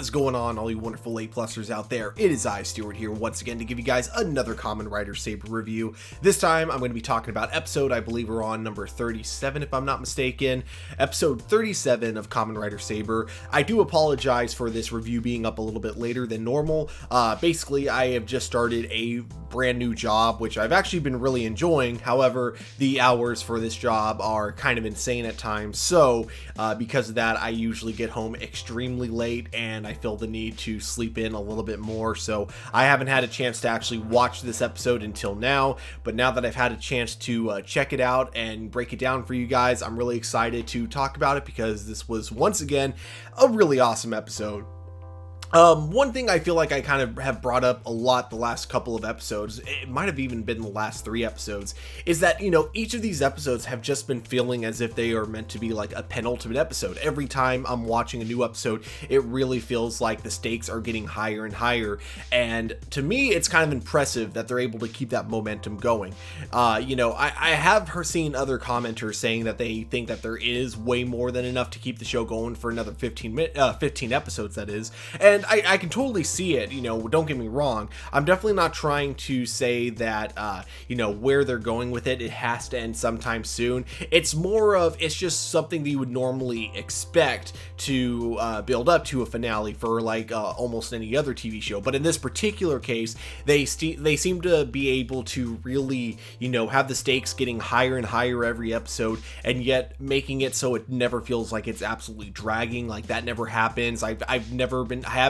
What is going on, all you wonderful A-plusers out there? It is I, Stuart, here once again to give you guys another Kamen Rider Saber review. This time, I'm going to be talking about episode, I believe we're on number 37, if I'm not mistaken. Episode 37 of Kamen Rider Saber. I do apologize for this review being up a little bit later than normal. Basically, I have just started a brand new job, which I've actually been really enjoying. However, the hours for this job are kind of insane at times. So, because of that, I usually get home extremely late and I feel the need to sleep in a little bit more. So I haven't had a chance to actually watch this episode until now, but now that I've had a chance to check it out and break it down for you guys, I'm really excited to talk about it because this was once again a really awesome episode. One thing I feel like I kind of have brought up a lot the last couple of episodes, it might have even been the last 3 episodes, is that, you know, each of these episodes have just been feeling as if they are meant to be like a penultimate episode. Every time I'm watching a new episode, it really feels like the stakes are getting higher and higher, and to me, it's kind of impressive that they're able to keep that momentum going. You know, I have seen other commenters saying that they think that there is way more than enough to keep the show going for another 15 episodes, that is, and I can totally see it, you know, don't get me wrong. I'm definitely not trying to say that, you know, where they're going with it, it has to end sometime soon. It's more of, it's just something that you would normally expect to build up to a finale for like almost any other TV show. But in this particular case, they seem to be able to really, you know, have the stakes getting higher and higher every episode, and yet making it so it never feels like it's absolutely dragging. Like that never happens. I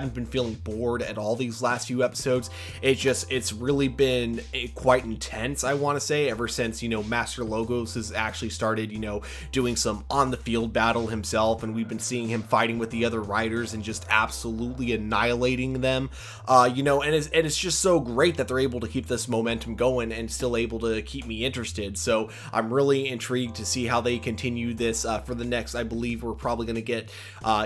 haven't been feeling bored at all these last few episodes. It's really been quite intense, I want to say, ever since, you know, Master Logos has actually started, you know, doing some on the field battle himself, and we've been seeing him fighting with the other riders and just absolutely annihilating them, you know, and it's just so great that they're able to keep this momentum going and still able to keep me interested. So I'm really intrigued to see how they continue this for the next, I believe we're probably going to get,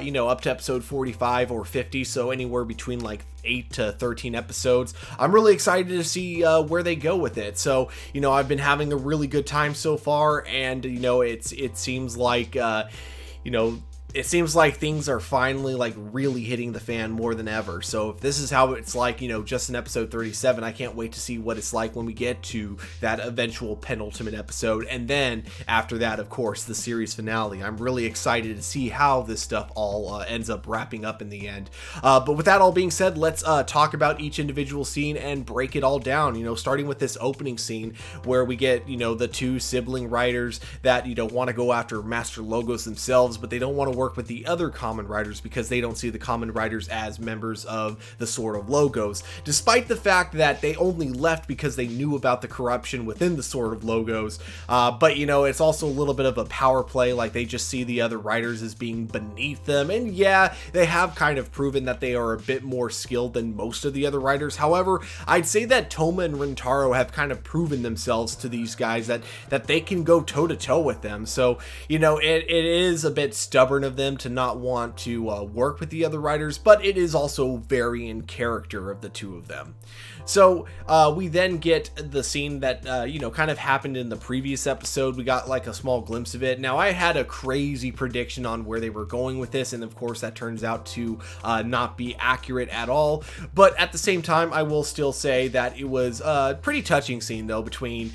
you know, up to episode 45 or 50, so anywhere between like 8 to 13 episodes. I'm really excited to see where they go with it. So, you know, I've been having a really good time so far, and, you know, it seems like, you know, it seems like things are finally like really hitting the fan more than ever. So if this is how it's like, you know, just in episode 37, I can't wait to see what it's like when we get to that eventual penultimate episode. And then after that, of course, the series finale. I'm really excited to see how this stuff all ends up wrapping up in the end. But with that all being said, let's talk about each individual scene and break it all down, you know, starting with this opening scene where we get, you know, the 2 sibling riders that, you know, want to go after Master Logos themselves, but they don't want to work with the other Kamen Riders because they don't see the Kamen Riders as members of the Sword of Logos, despite the fact that they only left because they knew about the corruption within the Sword of Logos. But, you know, it's also a little bit of a power play, like they just see the other riders as being beneath them, and yeah, they have kind of proven that they are a bit more skilled than most of the other riders. However, I'd say that Touma and Rintaro have kind of proven themselves to these guys that they can go toe-to-toe with them. So, you know, it is a bit stubborn of them to not want to work with the other riders, but it is also very in character of the 2 of them. So we then get the scene that, you know, kind of happened in the previous episode. We got like a small glimpse of it. Now, I had a crazy prediction on where they were going with this, and of course that turns out to not be accurate at all. But at the same time, I will still say that it was a pretty touching scene, though, between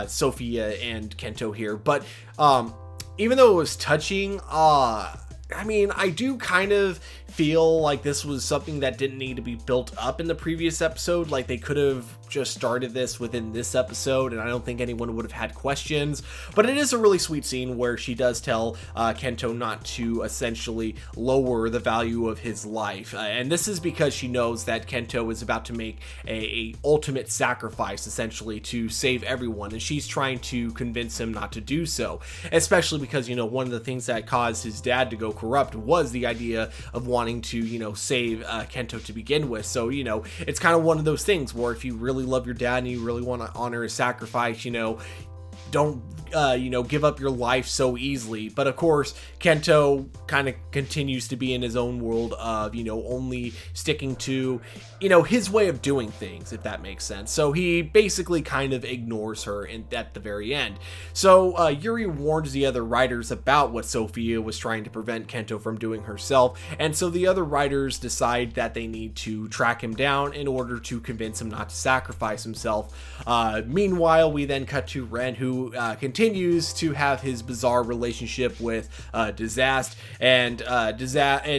Sophia and Kento here. But even though it was touching, I mean, I do kind of feel like this was something that didn't need to be built up in the previous episode. Like they could have just started this within this episode, and I don't think anyone would have had questions. But it is a really sweet scene where she does tell Kento not to essentially lower the value of his life, and this is because she knows that Kento is about to make a ultimate sacrifice essentially to save everyone, and she's trying to convince him not to do so, especially because, you know, one of the things that caused his dad to go corrupt was the idea of wanting to, you know, save Kento to begin with. So, you know, it's kind of one of those things where if you really love your dad and you really want to honor his sacrifice, you know, don't you know, give up your life so easily. But of course, Kento kind of continues to be in his own world of, you know, only sticking to, you know, his way of doing things, if that makes sense. So he basically kind of ignores her at the very end. So Yuri warns the other writers about what Sophia was trying to prevent Kento from doing herself, and so the other writers decide that they need to track him down in order to convince him not to sacrifice himself. Meanwhile, we then cut to Ren, who continues to have his bizarre relationship with Disaster, and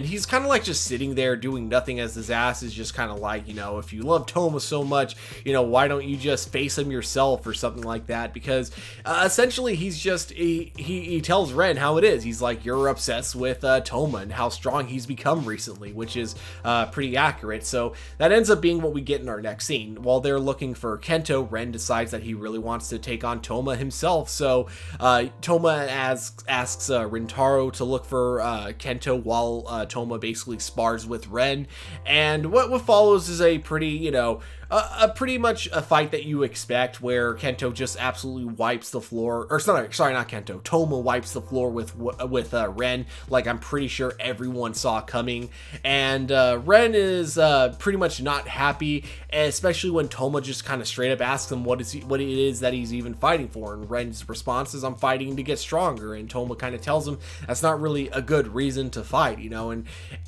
he's kind of like just sitting there doing nothing, as Disaster is just kind of like, you know, if you love Tomo so much, you know, why don't you just face him yourself or something like that? Because essentially he's just he tells Ren how it is. He's like, you're obsessed with Tomah and how strong he's become recently, which is pretty accurate. So that ends up being what we get in our next scene. While they're looking for Kento, Ren decides that he really wants to take on Tomah himself. So Tomah asks Rintaro to look for Kento while Tomah basically spars with Ren, and what follows is a pretty, you know, pretty much a fight that you expect, where Kento just absolutely wipes the floor, or sorry, not Kento, Tomah wipes the floor with Ren, like I'm pretty sure everyone saw coming. And Ren is pretty much not happy, especially when Tomah just kind of straight up asks him what it is that he's even fighting for, and Ren's response is, I'm fighting to get stronger, and Tomah kind of tells him that's not really a good reason to fight, you know.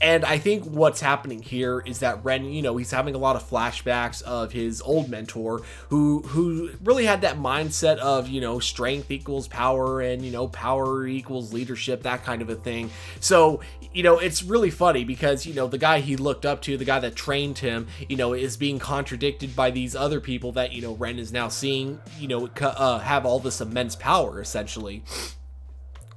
And I think what's happening here is that Ren, you know, he's having a lot of flashbacks of his old mentor, who really had that mindset of, you know, strength equals power, and, you know, power equals leadership, that kind of a thing. So, you know, it's really funny because, you know, the guy he looked up to, the guy that trained him, you know, is being contradicted by these other people that, you know, Ren is now seeing, you know, have all this immense power, essentially.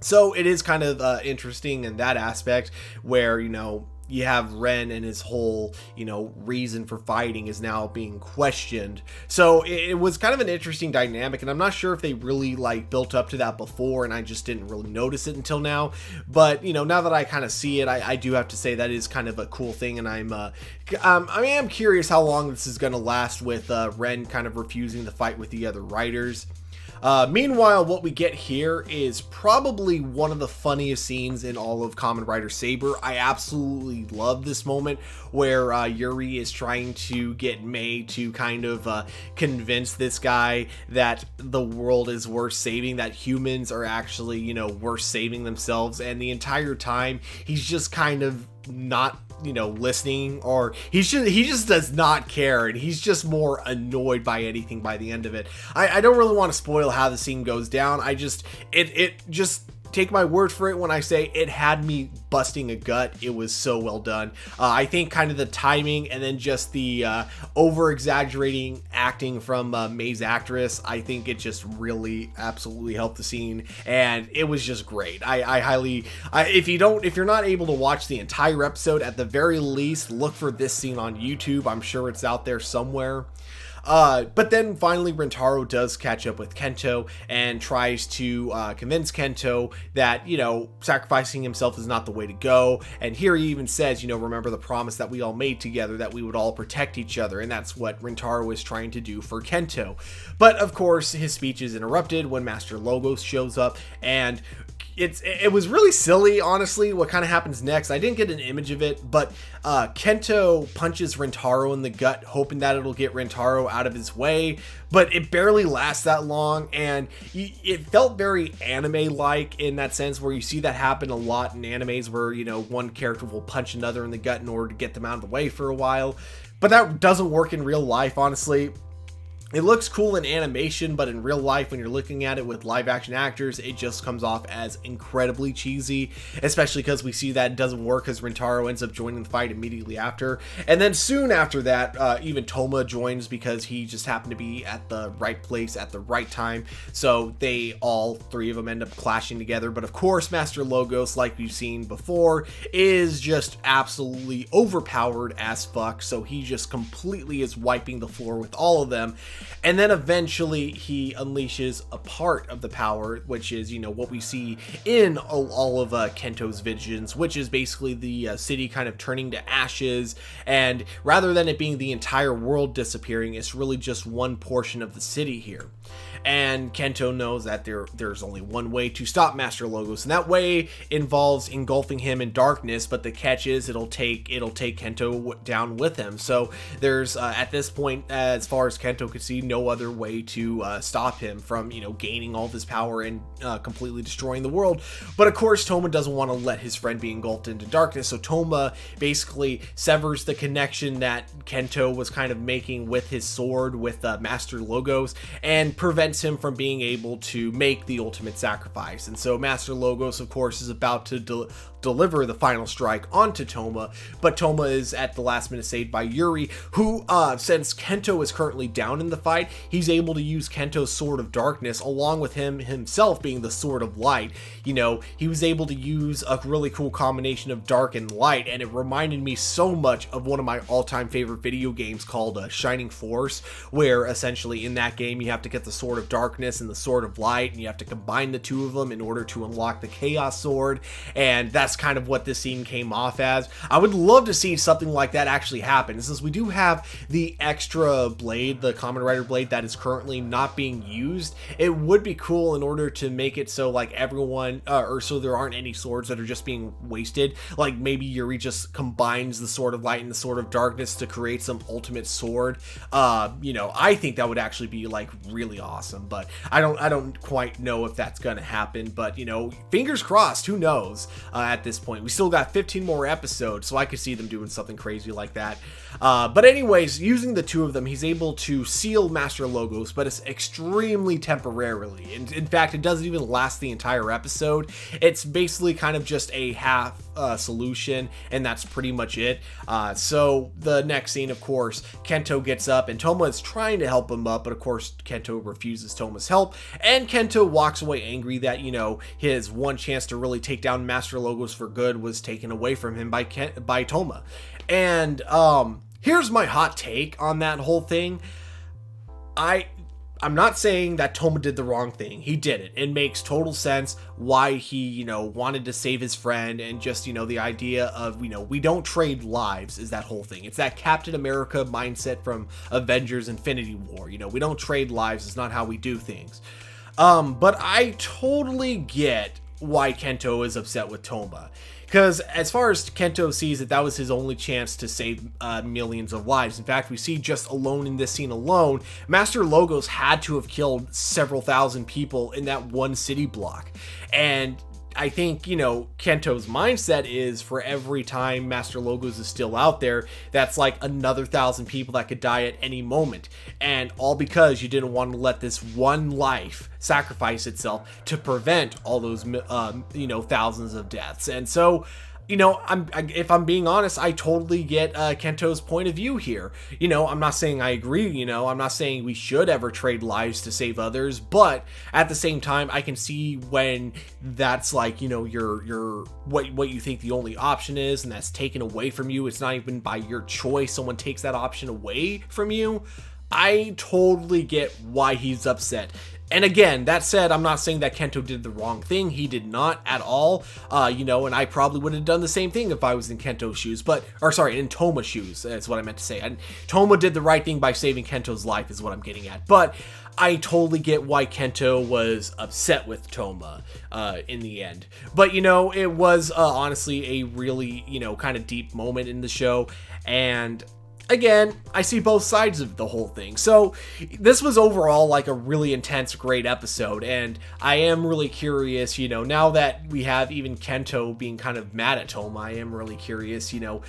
So it is kind of interesting in that aspect, where, you know, you have Ren and his whole, you know, reason for fighting is now being questioned. So it was kind of an interesting dynamic, and I'm not sure if they really like built up to that before, and I just didn't really notice it until now. But, you know, now that I kind of see it, I do have to say that is kind of a cool thing, and I am curious how long this is going to last, with Ren kind of refusing to fight with the other writers. Meanwhile, what we get here is probably one of the funniest scenes in all of Kamen Rider Saber. I absolutely love this moment where Yuri is trying to get Mei to kind of convince this guy that the world is worth saving, that humans are actually, you know, worth saving themselves, and the entire time he's just kind of not, you know, listening, or he just does not care, and he's just more annoyed by anything by the end of it. I don't really want to spoil how the scene goes down. It just take my word for it when I say it had me busting a gut. It was so well done. I think kind of the timing, and then just the over exaggerating acting from Mei's actress, I think it just really absolutely helped the scene, and it was just great. If you're not able to watch the entire episode, at the very least look for this scene on YouTube. I'm sure it's out there somewhere. But then finally Rintaro does catch up with Kento and tries to convince Kento that, you know, sacrificing himself is not the way to go. And here he even says, you know, remember the promise that we all made together, that we would all protect each other. And that's what Rintaro is trying to do for Kento. But of course, his speech is interrupted when Master Logos shows up, and it was really silly, honestly, what kind of happens next. I didn't get an image of it, but Kento punches Rintaro in the gut, hoping that it'll get Rintaro out of his way, but it barely lasts that long, and it felt very anime-like in that sense, where you see that happen a lot in animes, where, you know, one character will punch another in the gut in order to get them out of the way for a while. But that doesn't work in real life, honestly. It looks cool in animation, but in real life, when you're looking at it with live action actors, it just comes off as incredibly cheesy, especially because we see that it doesn't work, as Rintaro ends up joining the fight immediately after. And then soon after that, even Tomah joins, because he just happened to be at the right place at the right time. So all three of them end up clashing together. But of course, Master Logos, like we've seen before, is just absolutely overpowered as fuck. So he just completely is wiping the floor with all of them. And then eventually he unleashes a part of the power, which is, you know, what we see in all of Kento's visions, which is basically the city kind of turning to ashes. And rather than it being the entire world disappearing, it's really just one portion of the city here. and Kento knows that there's only one way to stop Master Logos, and that way involves engulfing him in darkness, but the catch is it'll take Kento down with him. So there's at this point, as far as Kento could see, no other way to stop him from, you know, gaining all this power and completely destroying the world. But of course, Touma doesn't want to let his friend be engulfed into darkness, so Touma basically severs the connection that Kento was kind of making with his sword with Master Logos, and prevents him from being able to make the ultimate sacrifice. And so Master Logos, of course, is about to deliver the final strike onto Touma, but Touma is at the last minute saved by Yuri, who, since Kento is currently down in the fight, he's able to use Kento's Sword of Darkness along with him himself being the Sword of Light. You know, he was able to use a really cool combination of dark and light, and it reminded me so much of one of my all-time favorite video games called Shining Force, where essentially in that game you have to get the Sword of Darkness and the Sword of Light, and you have to combine the two of them in order to unlock the Chaos Sword, and that's kind of what this scene came off as. I would love to see something like that actually happen, since we do have the extra blade, the Kamen Rider blade, that is currently not being used. It would be cool in order to make it so like everyone, or so there aren't any swords that are just being wasted. Like maybe Yuri just combines the Sword of Light and the Sword of Darkness to create some ultimate sword. You know, I think that would actually be like really awesome, but I don't quite know if that's gonna happen. But you know, fingers crossed. Who knows? At this point, we still got 15 more episodes, so I could see them doing something crazy like that. But anyways, using the two of them, he's able to seal Master Logos, but it's extremely temporarily. In fact, it doesn't even last the entire episode. It's basically kind of just a half solution, and that's pretty much it. So the next scene, of course, Kento gets up, and Touma is trying to help him up, but of course Kento refuses Touma's help, and Kento walks away angry that, you know, his one chance to really take down Master Logos for good was taken away from him by Touma. And here's my hot take on that whole thing. I'm not saying that Touma did the wrong thing. He did it. It makes total sense why he, you know, wanted to save his friend, and just, you know, the idea of, you know, we don't trade lives is that whole thing. It's that Captain America mindset from Avengers Infinity War. You know, we don't trade lives. It's not how we do things. But I totally get why Kento is upset with Touma. Because as far as Kento sees it, that was his only chance to save millions of lives. In fact, we see just alone in this scene alone, Master Logos had to have killed several thousand people in that one city block. And I think, you know, Kento's mindset is for every time Master Logos is still out there, that's like another 1,000 people that could die at any moment. And all because you didn't want to let this one life sacrifice itself to prevent all those, you know, thousands of deaths. And so, you know, if I'm being honest, I totally get Kento's point of view here. You know, I'm not saying I agree, you know, I'm not saying we should ever trade lives to save others, but at the same time, I can see when that's like, you know, your what you think the only option is, and that's taken away from you. It's not even by your choice. Someone takes that option away from you. I totally get why he's upset. And again, that said, I'm not saying that Kento did the wrong thing. He did not at all. You know, and I probably would have done the same thing if I was in Kento's shoes, in Toma's shoes, that's what I meant to say. And Touma did the right thing by saving Kento's life is what I'm getting at. But I totally get why Kento was upset with Touma in the end. But, you know, it was honestly a really, you know, kind of deep moment in the show. And again, I see both sides of the whole thing. So this was overall like a really intense, great episode. And I am really curious, you know, now that we have even Kento being kind of mad at Touma, I am really curious, you know,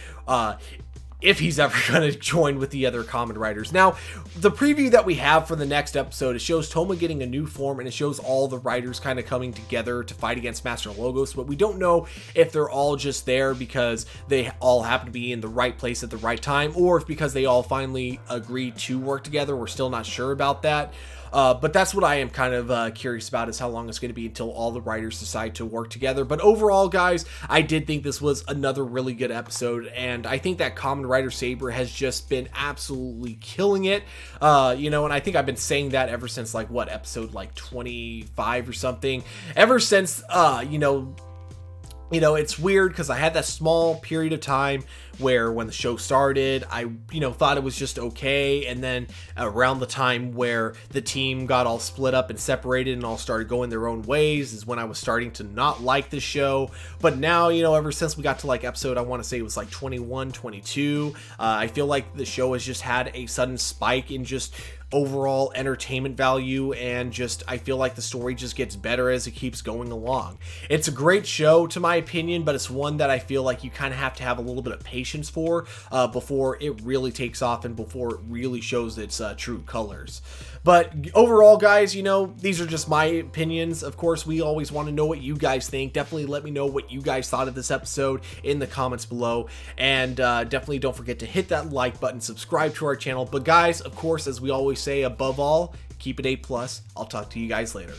if he's ever going to join with the other Kamen Riders. Now, the preview that we have for the next episode, it shows Touma getting a new form, and it shows all the riders kind of coming together to fight against Master Logos, but we don't know if they're all just there because they all happen to be in the right place at the right time, or if because they all finally agreed to work together. We're still not sure about that. But that's what I am kind of curious about, is how long it's going to be until all the writers decide to work together. But overall, guys, I did think this was another really good episode, and I think that Kamen Rider Saber has just been absolutely killing it. You know, and I think I've been saying that ever since, like, what, episode, like, 25 or something? Ever since, you know, it's weird because I had that small period of time where when the show started, I, thought it was just okay. And then around the time where the team got all split up and separated and all started going their own ways is when I was starting to not like the show. But now, ever since we got to like episode, I want to say it was like 21, 22, I feel like the show has just had a sudden spike in just overall entertainment value, and just I feel like the story just gets better as it keeps going along. It's a great show to my opinion, but it's one that I feel like you kind of have to have a little bit of patience for before it really takes off and before it really shows its true colors. But overall, guys, these are just my opinions. Of course, we always want to know what you guys think. Definitely let me know what you guys thought of this episode in the comments below. And definitely don't forget to hit that like button, subscribe to our channel. But guys, of course, as we always say, above all, keep it A+. I'll talk to you guys later.